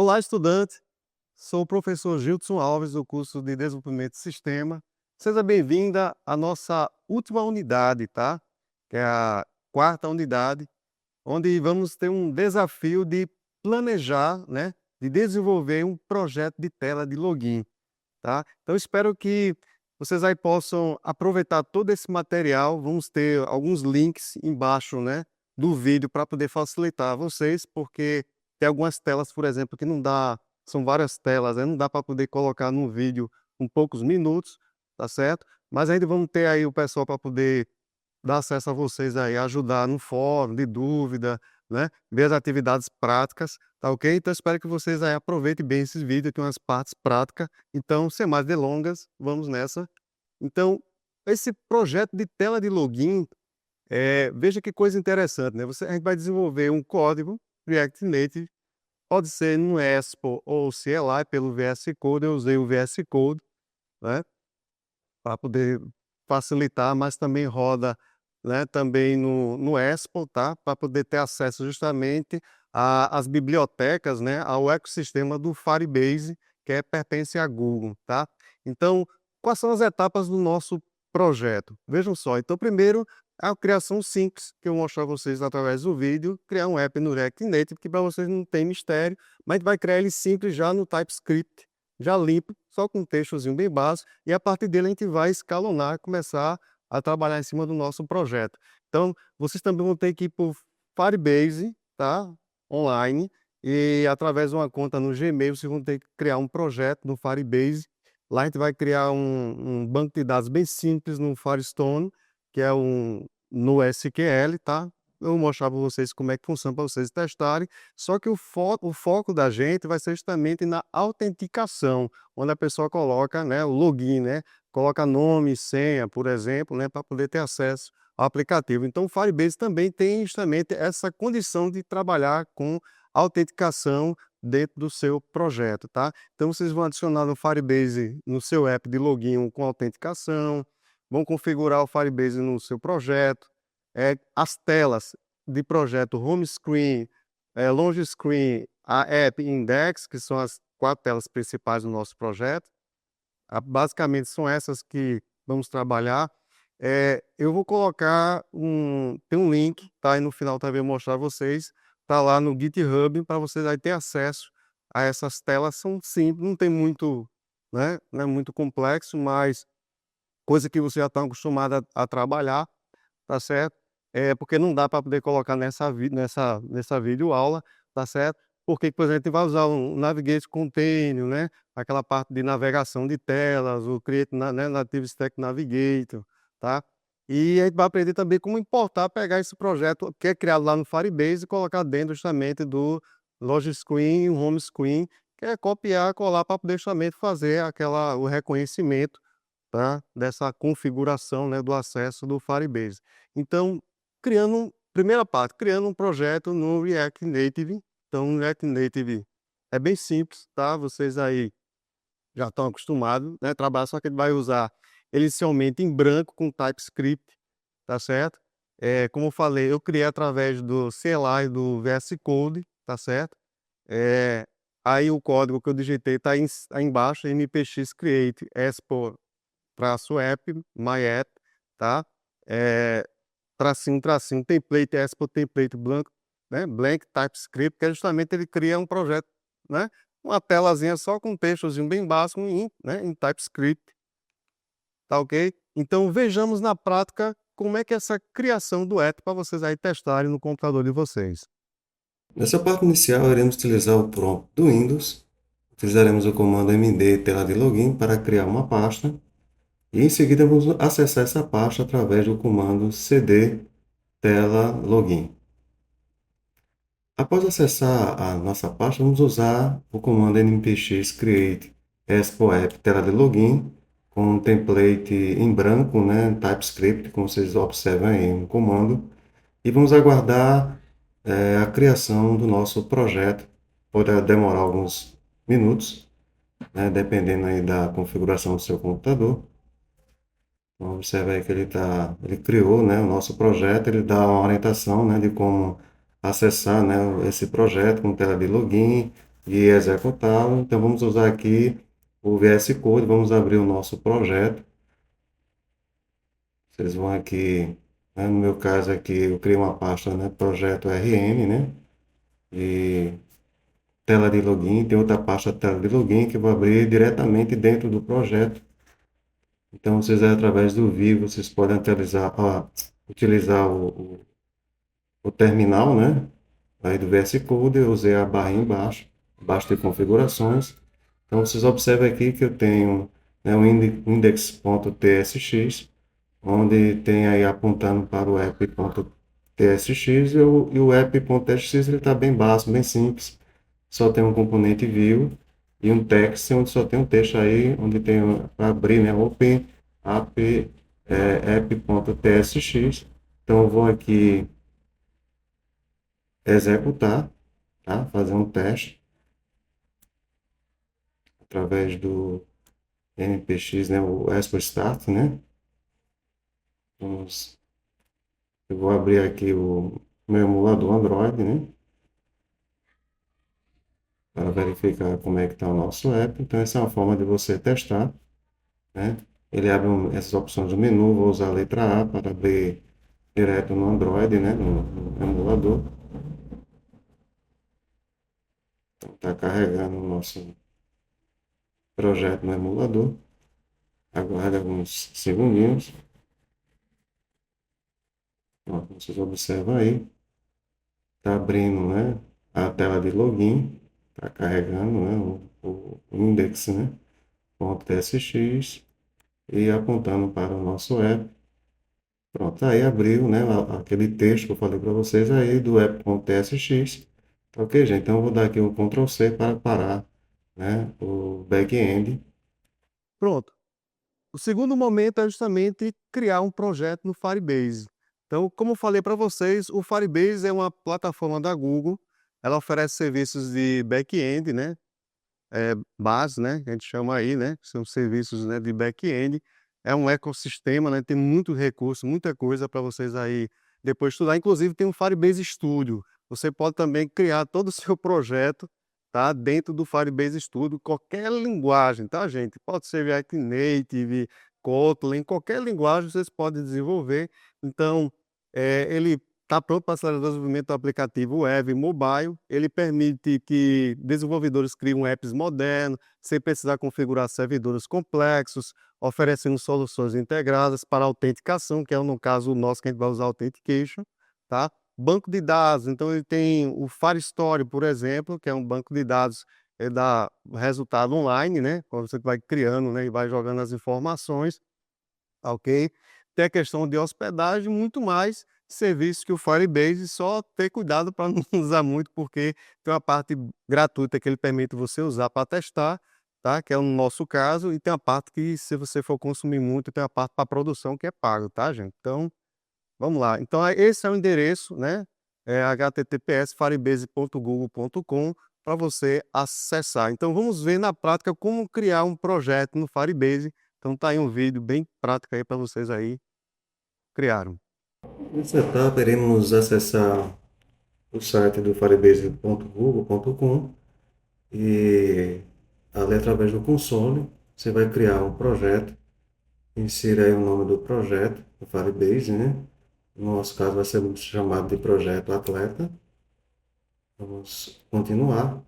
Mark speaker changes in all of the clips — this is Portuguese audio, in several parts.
Speaker 1: Olá, estudante. Sou o professor Gilson Alves, do curso de Desenvolvimento de Sistema. Seja bem-vinda à nossa última unidade, tá? Que é a quarta unidade, onde vamos ter um desafio de planejar, né? De desenvolver um projeto de tela de login, tá? Então, espero que vocês aí possam aproveitar todo esse material. Vamos ter alguns links embaixo, né, do vídeo para poder facilitar vocês, porque tem algumas telas, por exemplo, que não dá, são várias telas, né, não dá para poder colocar no vídeo em poucos minutos, tá certo? Mas ainda vamos ter aí o pessoal para poder dar acesso a vocês aí, ajudar no fórum de dúvida, né, ver as atividades práticas, tá ok? Então espero que vocês aí aproveitem bem esses vídeos, aqui umas partes práticas. Então, sem mais delongas, vamos nessa. Então, esse projeto de tela de login, veja que coisa interessante, né? A gente vai desenvolver um código React Native, pode ser no Expo ou CLI pelo VS Code. Eu usei o VS Code, né, para poder facilitar, mas também roda, né, também no Expo, tá? Para poder ter acesso justamente às bibliotecas, né, ao ecossistema do Firebase, que pertence a Google, tá? Então, quais são as etapas do nosso projeto? Vejam só, então primeiro, a criação simples, que eu vou mostrar a vocês através do vídeo, criar um app no React Native, que para vocês não tem mistério, mas a gente vai criar ele simples já no TypeScript, já limpo, só com um textozinho bem básico, e a partir dele a gente vai escalonar, começar a trabalhar em cima do nosso projeto. Então, vocês também vão ter que ir para o Firebase, tá? Online, e através de uma conta no Gmail, vocês vão ter que criar um projeto no Firebase. Lá a gente vai criar um banco de dados bem simples no Firestone, que é no SQL, tá? Eu vou mostrar para vocês como é que funciona para vocês testarem. Só que o foco da gente vai ser justamente na autenticação, onde a pessoa coloca, né, o login, né? Coloca nome, senha, por exemplo, né, para poder ter acesso ao aplicativo. Então, o Firebase também tem justamente essa condição de trabalhar com autenticação dentro do seu projeto, tá? Então, vocês vão adicionar no Firebase, no seu app de login com autenticação, vão configurar o Firebase no seu projeto, as telas de projeto home screen, longe screen, a app index, que são as 4 telas principais do nosso projeto. Basicamente são essas que vamos trabalhar. Eu vou colocar tem um link, tá? E no final também vou mostrar a vocês, tá lá no GitHub, para vocês aí ter acesso a essas telas. São simples, não tem muito, né? Não é muito complexo, mas coisa que você já está acostumado a trabalhar, tá certo? Porque não dá para poder colocar nessa videoaula, tá certo? Porque, por exemplo, a gente vai usar um Navigate Container, né? Aquela parte de navegação de telas, o Create né, Native Stack Navigator, tá? E a gente vai aprender também como importar, pegar esse projeto que é criado lá no Firebase e colocar dentro justamente do Logic Screen, Home Screen, que é copiar, colar para poder justamente fazer o reconhecimento, tá, dessa configuração, né, do acesso do Firebase. Então, primeira parte, criando um projeto no React Native. Então, no React Native é bem simples, tá? Vocês aí já estão acostumados, né, trabalhar, só que ele vai usar inicialmente em branco com TypeScript, tá certo? Como eu falei, eu criei através do CLI do VS Code, tá certo? Aí o código que eu digitei está aí embaixo, npx create export -app, my app, tá? Tracinho, template, export template blank, né? Blank TypeScript, que é justamente ele cria um projeto, né? Uma telazinha só com um textozinho bem básico né? Em TypeScript, tá ok? Então vejamos na prática como é que é essa criação do app para vocês aí testarem no computador de vocês.
Speaker 2: Nessa parte inicial, iremos utilizar o prompt do Windows. Utilizaremos o comando md tela de login para criar uma pasta. E em seguida vamos acessar essa pasta através do comando cd tela login. Após acessar a nossa pasta, vamos usar o comando npx create expo app tela de login com um template em branco, né, TypeScript, como vocês observam aí no comando. E vamos aguardar a criação do nosso projeto. Pode demorar alguns minutos, né, dependendo aí da configuração do seu computador. Então, observe aí que ele criou, né, o nosso projeto, ele dá uma orientação, né, de como acessar, né, esse projeto com tela de login, e executá-lo. Então, vamos usar aqui o VS Code, vamos abrir o nosso projeto. Vocês vão aqui, né, no meu caso aqui, eu criei uma pasta, né, projeto RM, né, e tela de login, tem outra pasta tela de login que eu vou abrir diretamente dentro do projeto. Então, vocês através do Vivo, vocês podem utilizar o terminal, né, aí do VS Code, eu usei a barrinha embaixo, abaixo de configurações. Então, vocês observam aqui que eu tenho, né, o index.tsx, onde tem aí apontando para o app.tsx e o app.tsx ele está bem básico, bem simples, só tem um componente view e um text, onde só tem um texto aí, onde tem para abrir, né, open app.tsx. Então eu vou aqui executar, tá? Fazer um teste através do npx, né, o Expo Start, né? Vamos, eu vou abrir aqui o meu emulador Android, né? Para verificar como é que está o nosso app. Então, essa é uma forma de você testar, né? Ele abre essas opções do menu, vou usar a letra A para abrir direto no Android, né? No emulador. Então, está carregando o nosso projeto no emulador. Aguarde alguns segundinhos. Ó, como vocês observam aí, está abrindo, né, a tela de login, está carregando, né, o index, né, .tsx e apontando para o nosso app. Pronto, aí abriu, né, aquele texto que eu falei para vocês aí do app.tsx. Tá ok, gente? Então eu vou dar aqui um Ctrl C para parar, né, o back-end.
Speaker 1: Pronto. O segundo momento é justamente criar um projeto no Firebase. Então, como eu falei para vocês, o Firebase é uma plataforma da Google. Ela oferece serviços de back-end, né? Base, né? Que a gente chama aí, né? São serviços, né, de back-end. É um ecossistema, né? Tem muito recurso, muita coisa para vocês aí depois estudar. Inclusive tem um Firebase Studio. Você pode também criar todo o seu projeto, tá? Dentro do Firebase Studio, qualquer linguagem, tá, gente? Pode ser React Native, Kotlin, qualquer linguagem vocês podem desenvolver. Então, ele está pronto para acelerar o desenvolvimento do aplicativo web e mobile. Ele permite que desenvolvedores criem apps modernos, sem precisar configurar servidores complexos, oferecendo soluções integradas para autenticação, que é no caso o nosso que a gente vai usar Authentication, tá? Banco de dados, então ele tem o Firestore, por exemplo, que é um banco de dados, ele dá resultado online, né? Quando você vai criando, né, e vai jogando as informações, ok? Tem a questão de hospedagem, muito mais serviços que o Firebase, só ter cuidado para não usar muito, porque tem uma parte gratuita que ele permite você usar para testar, tá? Que é o nosso caso, e tem uma parte que, se você for consumir muito, tem uma parte para produção que é pago, tá, gente? Então, vamos lá. Então, esse é o endereço, né? É https firebase.google.com para você acessar. Então, vamos ver na prática como criar um projeto no Firebase. Então, tá aí um vídeo bem prático aí para vocês aí criarem.
Speaker 2: Nessa etapa, iremos acessar o site do firebase.google.com e ali através do console você vai criar um projeto, insira aí o nome do projeto, do Firebase, né? No nosso caso vai ser chamado de projeto Atleta. Vamos continuar.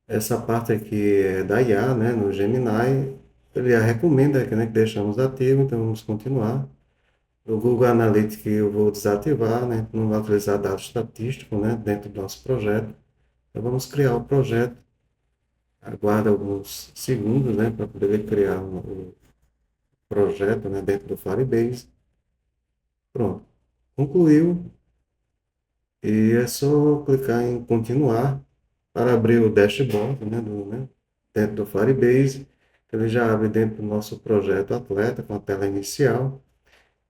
Speaker 2: Essa parte aqui é da IA, né? No Gemini, ele a recomenda né, que deixamos ativo, então vamos continuar. O Google Analytics eu vou desativar, né? Não vai utilizar dados estatísticos, né? Dentro do nosso projeto. Então vamos criar o projeto. Aguarda alguns segundos, né? Para poder criar o projeto, né? Dentro do Firebase. Pronto. Concluiu. E é só clicar em continuar para abrir o dashboard, né? Dentro do Firebase. Ele já abre dentro do nosso projeto Atleta com a tela inicial.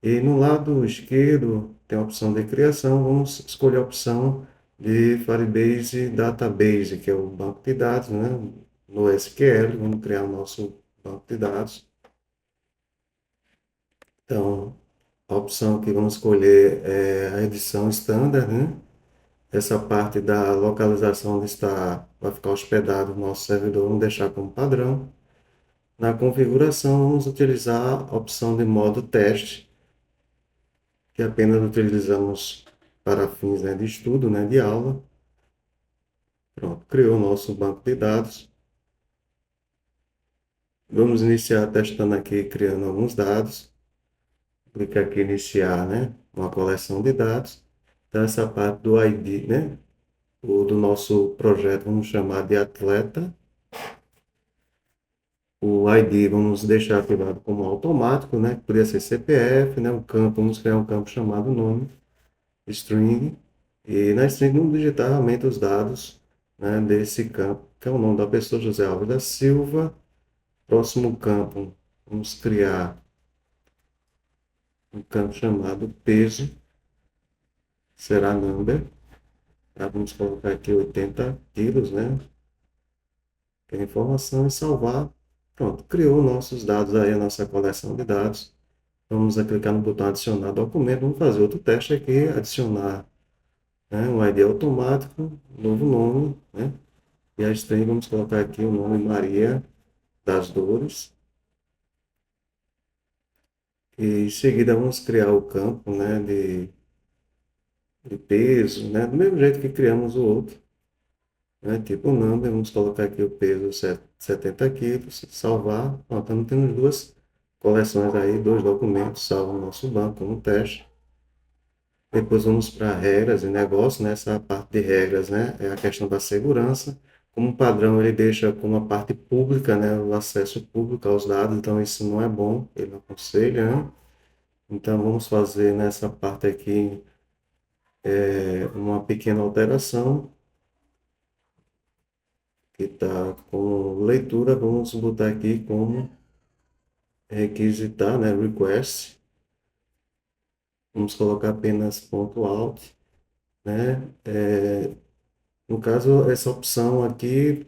Speaker 2: E no lado esquerdo tem a opção de criação. Vamos escolher a opção de Firebase Database, que é o banco de dados, né? No SQL, vamos criar o nosso banco de dados. Então, a opção que vamos escolher é a edição standard, né? essa parte da localização onde está, vai ficar hospedado o nosso servidor, vamos deixar como padrão. Na configuração, vamos utilizar a opção de modo teste, que apenas utilizamos para fins, né, de estudo, né, de aula. Pronto, criou o nosso banco de dados. Vamos iniciar testando aqui, criando alguns dados. Clica aqui em iniciar, né, uma coleção de dados. Então, essa parte do ID, né, o do nosso projeto, vamos chamar de atleta. O ID vamos deixar ativado como automático, né, que poderia ser CPF, né, um campo, vamos criar um campo chamado nome, string. E na string vamos digitar realmente os dados, né, desse campo, que é o nome da pessoa, José Alves da Silva. Próximo campo, vamos criar um campo chamado peso, será number. Tá? Vamos colocar aqui 80 quilos, né? Que é a informação e salvar. Pronto, criou nossos dados aí, a nossa coleção de dados. Vamos clicar no botão adicionar documento. Vamos fazer outro teste aqui, adicionar, né, um ID automático, novo nome, né? E a string, vamos colocar aqui o nome Maria das Dores. E em seguida vamos criar o campo, né, de peso, né? Do mesmo jeito que criamos o outro, né? Tipo number, vamos colocar aqui o peso 70 quilos, salvar. Ó, estamos tendo duas coleções aí, dois documentos salvos no nosso banco como teste. Depois vamos para regras e negócio, né? Essa parte de regras, né? É a questão da segurança. Como padrão, ele deixa como a parte pública, né? O acesso público aos dados, então isso não é bom, ele não aconselha, né? Então vamos fazer nessa parte aqui uma pequena alteração que está com leitura, vamos botar aqui como requisitar, né, request, vamos colocar apenas ponto .alt, né, no caso, essa opção aqui,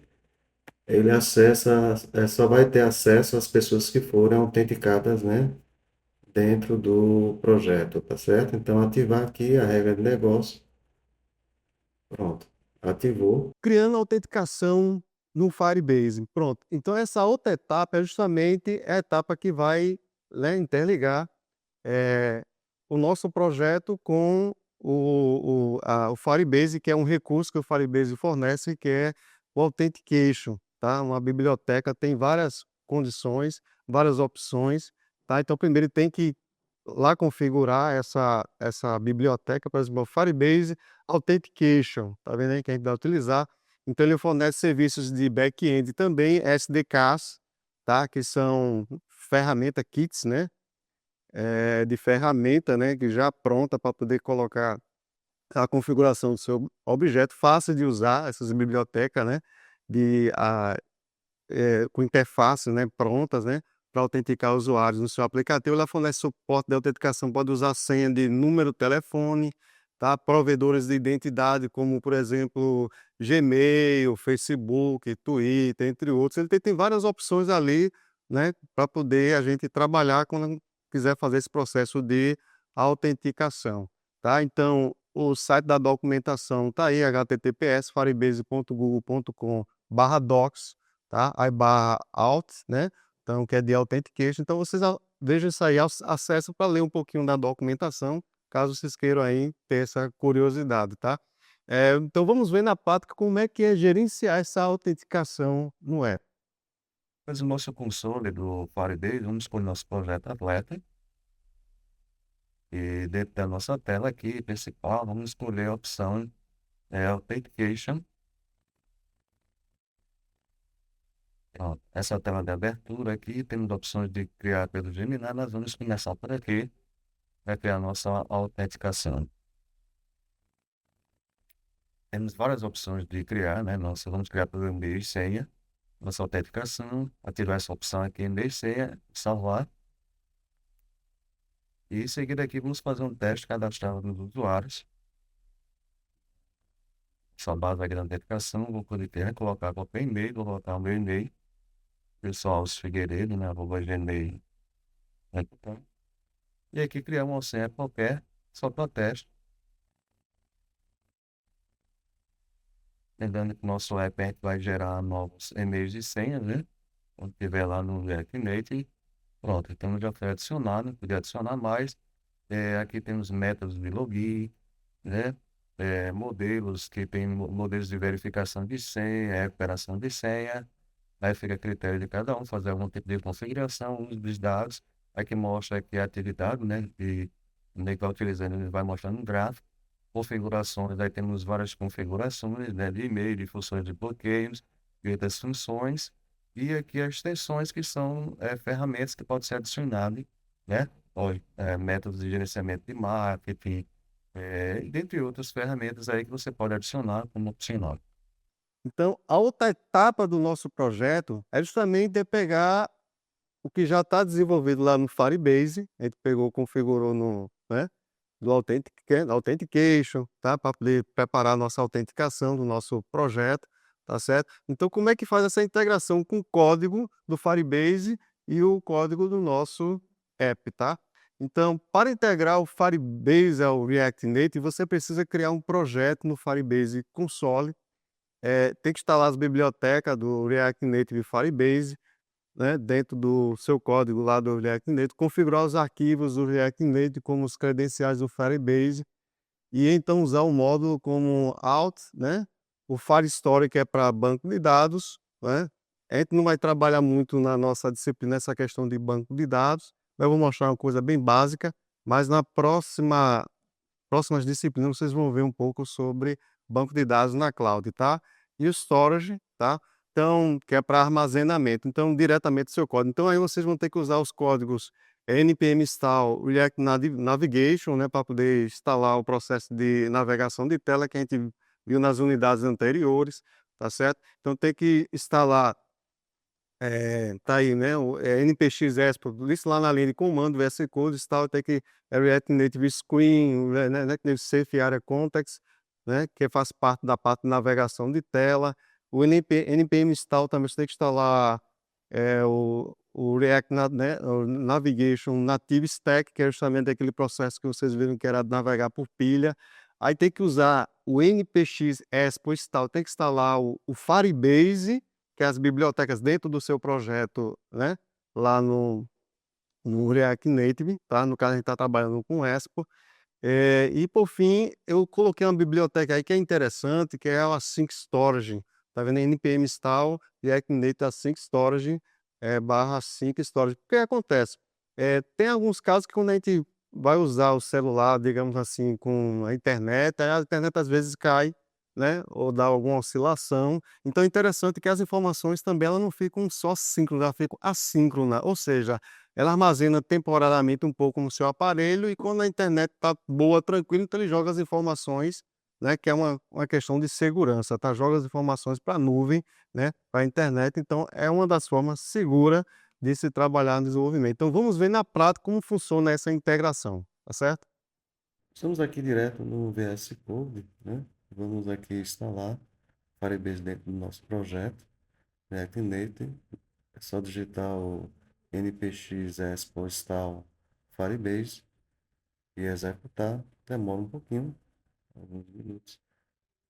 Speaker 2: ele acessa, só vai ter acesso às pessoas que forem autenticadas, né, dentro do projeto, tá certo? Então, ativar aqui a regra de negócio, pronto, ativou.
Speaker 1: Criando a autenticação no Firebase. Pronto. Então, essa outra etapa é justamente a etapa que vai, né, interligar o nosso projeto com o Firebase, que é um recurso que o Firebase fornece, que é o Authentication, tá? Uma biblioteca tem várias condições, várias opções, tá? Então, primeiro tem que lá configurar essa biblioteca, por exemplo, o Firebase Authentication, tá vendo aí que a gente vai utilizar. Então, ele fornece serviços de back-end também, SDKs, tá? Que são ferramenta kits, né? De ferramenta, né, que já pronta para poder colocar a configuração do seu objeto, fácil de usar essas bibliotecas, né, de, com interfaces, né, prontas, né, para autenticar usuários no seu aplicativo. Ela fornece suporte de autenticação, pode usar senha de número, telefone, tá? Provedores de identidade, como por exemplo, Gmail, Facebook, Twitter, entre outros. Ele tem várias opções ali, né, para poder a gente trabalhar quando quiser fazer esse processo de autenticação, tá? Então, o site da documentação tá aí, https://firebase.google.com/docs, tá? Aí barra alt, né? Então, que é de authentication. Então, vocês vejam isso aí, acesso para ler um pouquinho da documentação, caso vocês queiram aí ter essa curiosidade, tá? Então, vamos ver na prática como é que é gerenciar essa autenticação no app.
Speaker 3: Mas o nosso console do Firebase, vamos escolher nosso projeto atleta. E dentro da nossa tela aqui, principal, vamos escolher a opção Authentication. Pronto. Essa tela de abertura aqui, temos opções de criar pelo Gemini. Nós vamos começar por aqui, para criar a nossa autenticação. Temos várias opções de criar, né? Nós vamos criar pelo e-mail e senha, nossa autenticação, ativar essa opção aqui, e-mail e senha, salvar. E em seguida aqui vamos fazer um teste cadastrado dos usuários. Essa base aqui da autenticação, vou poder colocar qualquer e-mail, vou colocar o meu e-mail, pessoal Figueiredo, né, @gmail. E aqui criar uma senha qualquer, só para teste. Lembrando que o nosso app a gente vai gerar novos e-mails e senhas, né? Quando tiver lá no React Native, pronto, então já foi adicionado, podia adicionar mais. Aqui temos métodos de login, né? Modelos que tem modelos de verificação de senha, recuperação de senha. Aí fica a critério de cada um fazer algum tipo de configuração, uso dos dados. Aqui mostra aqui a atividade, né? E o que vai utilizando, ele vai mostrando um gráfico. Configurações, aí temos várias configurações, né? De e-mail, de funções de bloqueios, e outras funções. E aqui as extensões que são ferramentas que podem ser adicionadas, né? Métodos de gerenciamento de marketing, e dentre outras ferramentas aí que você pode adicionar como opcional.
Speaker 1: Então, a outra etapa do nosso projeto é justamente pegar o que já está desenvolvido lá no Firebase, a gente pegou, configurou no, né, do Authentication, tá? Para poder preparar a nossa autenticação do nosso projeto, tá certo? Então, como é que faz essa integração com o código do Firebase e o código do nosso app, tá? Então, para integrar o Firebase ao React Native, você precisa criar um projeto no Firebase Console. Tem que instalar as bibliotecas do React Native e Firebase, né, dentro do seu código lá do React Native, configurar os arquivos do React Native como os credenciais do Firebase e então usar o módulo como Alt, né, o Firestore, que é para banco de dados, né. A gente não vai trabalhar muito na nossa disciplina essa questão de banco de dados, mas eu vou mostrar uma coisa bem básica, mas na próximas disciplinas vocês vão ver um pouco sobre banco de dados na cloud, tá? E o storage, tá? Então, que é para armazenamento, então diretamente do seu código. Então aí vocês vão ter que usar os códigos npm install React Navigation, né, para poder instalar o processo de navegação de tela que a gente viu nas unidades anteriores, tá certo? Então tem que instalar tá aí, né, o npx expo, isso lá na linha de comando, VS Code, install, tem que React Native Screen, né, Native Safe Area Context, né, que faz parte de navegação de tela. O npm install também você tem que instalar o React né, o Navigation Native Stack, que é justamente aquele processo que vocês viram que era navegar por pilha. Aí tem que usar o npx expo install, tem que instalar o Firebase, que é as bibliotecas dentro do seu projeto, né, lá no React Native, tá? No caso, a gente está trabalhando com Expo. E por fim, eu coloquei uma biblioteca aí que é interessante, que é o Async Storage. Tá vendo? npm install React Native Async Storage barra Async Storage. O que acontece? Tem alguns casos que quando a gente vai usar o celular, digamos assim, com a internet às vezes cai, né? Ou dá alguma oscilação. Então é interessante que as informações também elas não ficam só síncronas, elas ficam assíncronas. Ou seja, ela armazena temporariamente um pouco no seu aparelho e quando a internet está boa, tranquila, então ele joga as informações, né, que é uma questão de segurança, tá? Joga as informações para a nuvem, né, para a internet, então é uma das formas seguras de se trabalhar no desenvolvimento. Então vamos ver na prática como funciona essa integração, tá certo?
Speaker 2: Estamos aqui direto no VS Code, né? Vamos aqui instalar Firebase dentro do nosso projeto, React Native. É só digitar o npx expo install Firebase e executar. Demora um pouquinho, alguns minutos.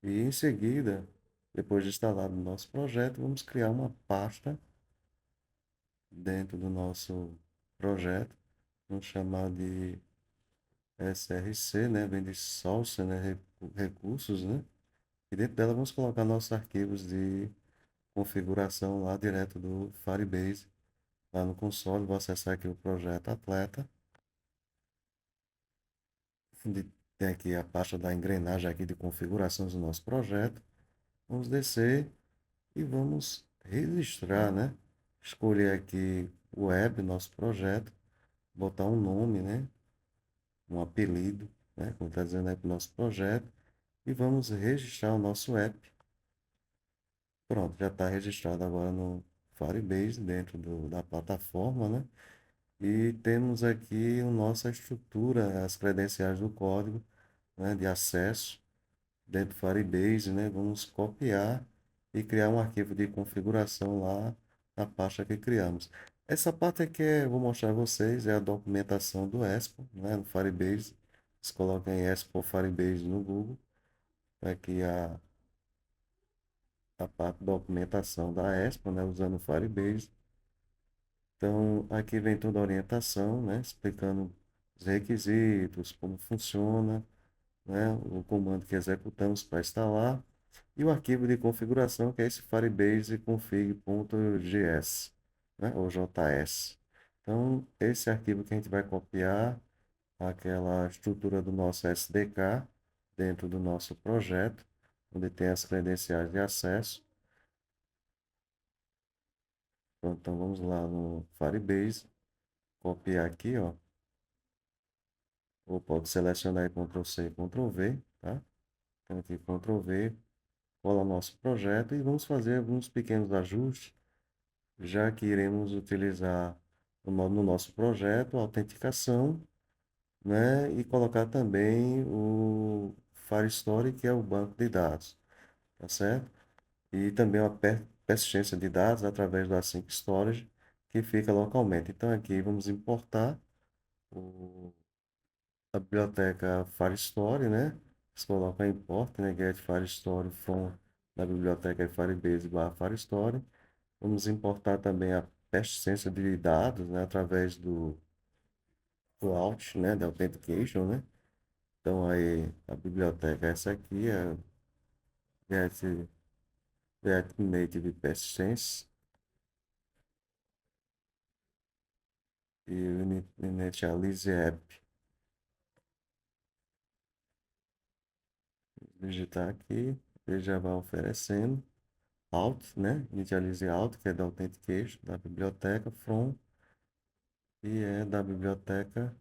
Speaker 2: E em seguida, depois de instalado o nosso projeto, vamos criar uma pasta dentro do nosso projeto. Vamos chamar de SRC, né? Vem de Source, né? Recursos, né? E dentro dela vamos colocar nossos arquivos de configuração lá direto do Firebase. Lá no console, vou acessar aqui o projeto Atleta. Tem aqui a pasta da engrenagem aqui de configurações do nosso projeto. Vamos descer e vamos registrar, né? Escolher aqui o web, nosso projeto, botar um nome, né? Um apelido, né? Como está dizendo aí para o nosso projeto. E vamos registrar o nosso app. Pronto, já está registrado agora no Firebase, dentro da plataforma, né? E temos aqui a nossa estrutura, as credenciais do código, né, de acesso dentro do Firebase, né? Vamos copiar e criar um arquivo de configuração lá na pasta que criamos. Essa parte aqui eu vou mostrar a vocês, é a documentação do Expo, né, no Firebase. Vocês colocam Expo Firebase no Google, aqui a parte de documentação da Expo, né, usando o Firebase. Então, aqui vem toda a orientação, né, explicando os requisitos, como funciona, né, o comando que executamos para instalar, e o arquivo de configuração, que é esse firebase config.js, né, ou JS. Então, esse arquivo que a gente vai copiar aquela estrutura do nosso SDK dentro do nosso projeto, onde tem as credenciais de acesso. Então, vamos lá no Firebase, copiar aqui, ó, ou pode selecionar aí Ctrl+C e Ctrl+V, tá? Então, aqui Ctrl+V, cola o nosso projeto e vamos fazer alguns pequenos ajustes, já que iremos utilizar no nosso projeto a autenticação, né? E colocar também o Firestore, que é o banco de dados, tá certo? E também uma persistência de dados através do Async Storage, que fica localmente. Então, aqui vamos importar o a biblioteca Firestore, né? Você coloca import, né? Get Firestore from da biblioteca Firebase barra Firestore. Vamos importar também a persistência de dados, né? Através do Auth, né? Da Authentication, né? Então aí a biblioteca é essa aqui, é Get Native Persistence e Initialize App. Digitar aqui, ele já vai oferecendo. Alt, né? Initialize Alt, que é da Authentication, da biblioteca, from, e é da biblioteca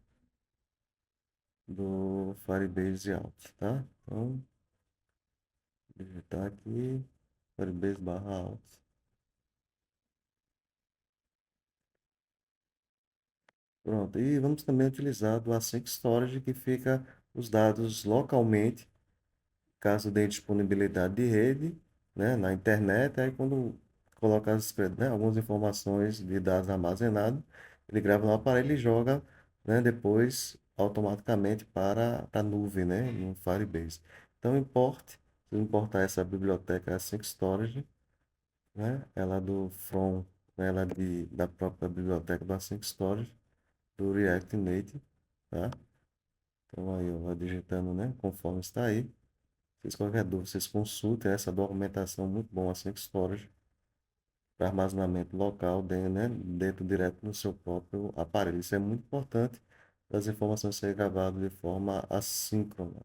Speaker 2: do Firebase Alt, tá? Então, digitar aqui, Firebase barra Alt. Pronto, e vamos também utilizar do Async Storage, que fica os dados localmente, caso dê disponibilidade de rede, né, na internet, aí quando colocar né, algumas informações de dados armazenados, ele grava no aparelho e joga, né, depois automaticamente para a nuvem, né, no Firebase. Então, se eu importar essa biblioteca Async Storage, né, ela do from, né, ela da própria biblioteca do Async Storage, do React Native, tá? Então, aí eu vou digitando, né, conforme está aí. Se qualquer dúvida, vocês consultem essa documentação muito bom, assim, Storage, para armazenamento local, dentro, né, dentro direto no seu próprio aparelho. Isso é muito importante para as informações serem gravadas de forma assíncrona.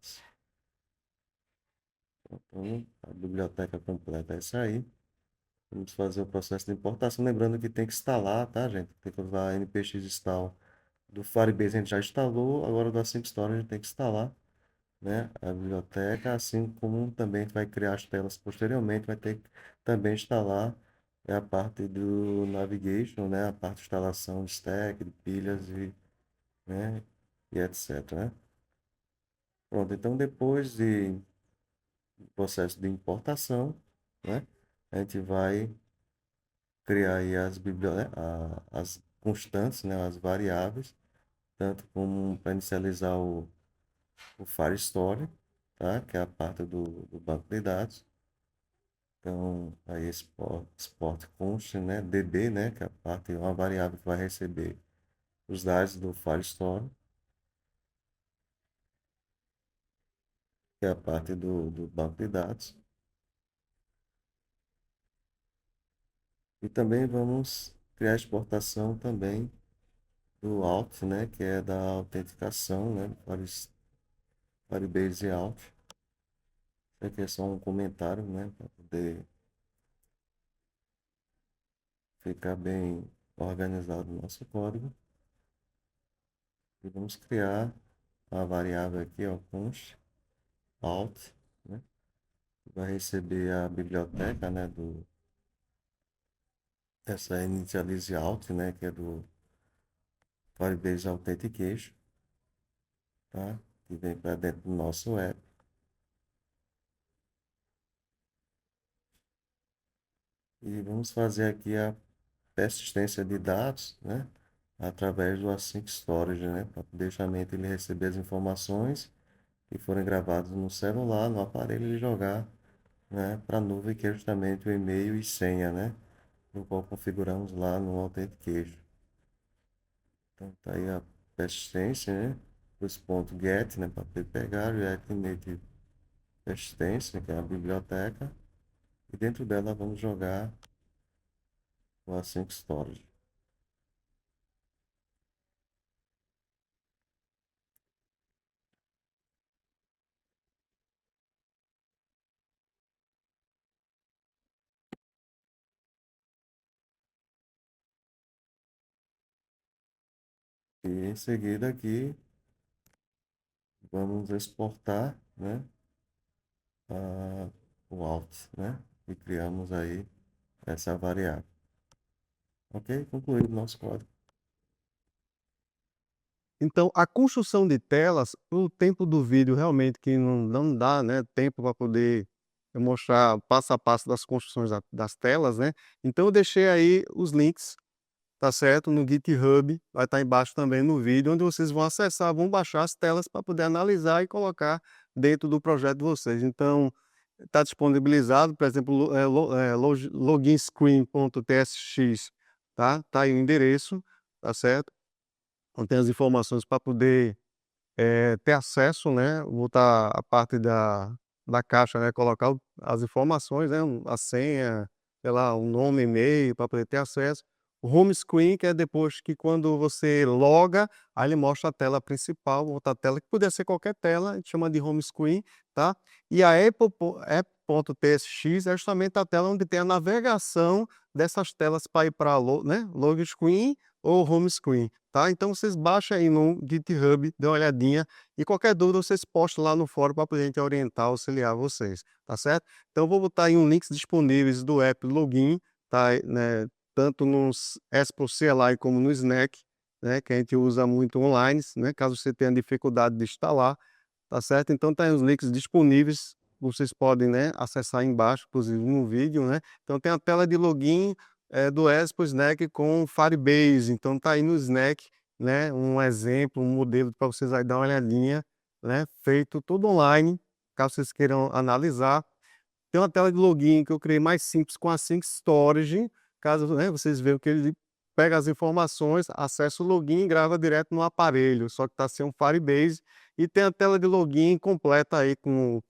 Speaker 2: Então, a biblioteca completa é essa aí. Vamos fazer o processo de importação. Lembrando que tem que instalar, tá, gente? Tem que usar npx install do Firebase, a gente já instalou, agora do Async Storage a gente tem que instalar, né, a biblioteca, assim como também vai criar as telas posteriormente, vai ter que também instalar a parte do navigation, né, a parte de instalação de stack, de pilhas né, e etc, né? Pronto, então depois do processo de importação, né, a gente vai criar aí as constantes, né, as variáveis, tanto como para inicializar o Firestore, tá? Que é a parte do banco de dados. Então, aí export const, né? DB, né? Que é a parte, uma variável que vai receber os dados do Firestore, que é a parte do banco de dados. E também vamos criar a exportação também do Auth, né? Que é da autenticação, né? Firebase Auth. Isso aqui é só um comentário, né? Para poder ficar bem organizado o nosso código. E vamos criar a variável aqui, ó, const alt, né? Vai receber a biblioteca, né, essa initialize alt, né, que é do Firebase Authentication, tá? Que vem para dentro do nosso app. E vamos fazer aqui a persistência de dados, né, através do Async Storage, né, para poder justamente ele receber as informações que forem gravadas no celular, no aparelho e jogar né, para a nuvem, que é justamente o e-mail e senha, né, no qual configuramos lá no Authentication. Então tá aí a persistência, né, os pontos get, né, para pegar, React Native persistência, que é a biblioteca, e dentro dela vamos jogar o Async Storage. E em seguida aqui vamos exportar, né, o alt, né, e criamos aí essa variável. Ok? Concluído o nosso código.
Speaker 1: Então, a construção de telas, o tempo do vídeo realmente que não dá, né, tempo para poder eu mostrar passo a passo das construções das telas, né? Então eu deixei aí os links, tá certo? No GitHub, vai estar embaixo também no vídeo, onde vocês vão acessar, vão baixar as telas para poder analisar e colocar dentro do projeto de vocês. Então, está disponibilizado, por exemplo, loginscreen.tsx, tá? Tá aí o endereço, tá certo? Então tem as informações para poder ter acesso, né, botar a parte da caixa, né, colocar as informações, né, a senha, sei lá, o nome, e-mail, para poder ter acesso. O home screen, que é depois que quando você loga, aí ele mostra a tela principal, outra tela, que poderia ser qualquer tela, a gente chama de home screen, tá? E a app.tsx é justamente a tela onde tem a navegação dessas telas para ir para né, log screen ou home screen, tá? Então vocês baixam aí no GitHub, dê uma olhadinha e qualquer dúvida vocês postam lá no fórum para poder a gente orientar, auxiliar vocês, tá certo? Então eu vou botar aí um links disponíveis do app Login, tá? Né, tanto no Expo CLI como no Snack, né, que a gente usa muito online, né, caso você tenha dificuldade de instalar, tá certo? Então tá aí os links disponíveis, vocês podem, né, acessar aí embaixo, inclusive no vídeo, né? Então tem a tela de login do Expo Snack com Firebase, então tá aí no Snack, né, um exemplo, um modelo para vocês aí dar uma olhadinha, né, feito tudo online, caso vocês queiram analisar. Tem uma tela de login que eu criei mais simples com a Sync Storage, caso, né, vocês vejam que ele pega as informações, acessa o login e grava direto no aparelho, só que está sem um Firebase. E tem a tela de login completa aí,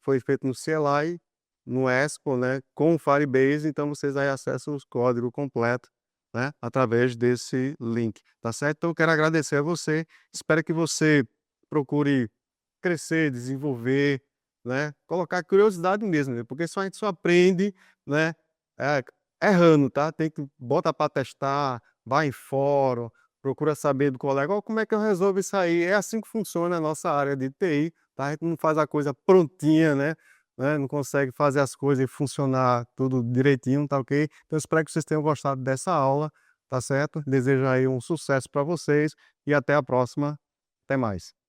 Speaker 1: foi feito no CLI, no Expo, né, com o Firebase, então vocês aí acessam o código completo, né, através desse link, tá certo? Então eu quero agradecer a você, espero que você procure crescer, desenvolver, né, colocar curiosidade mesmo, né, porque a gente só aprende, né, eh, errando, tá, tem que bota para testar, vai em fórum, procura saber do colega: "Ó, como é que eu resolvo isso aí?". É assim que funciona a nossa área de TI, tá, a gente não faz a coisa prontinha, né, não consegue fazer as coisas e funcionar tudo direitinho, tá ok? Então eu espero que vocês tenham gostado dessa aula, tá certo? Desejo aí um sucesso para vocês e até a próxima, até mais.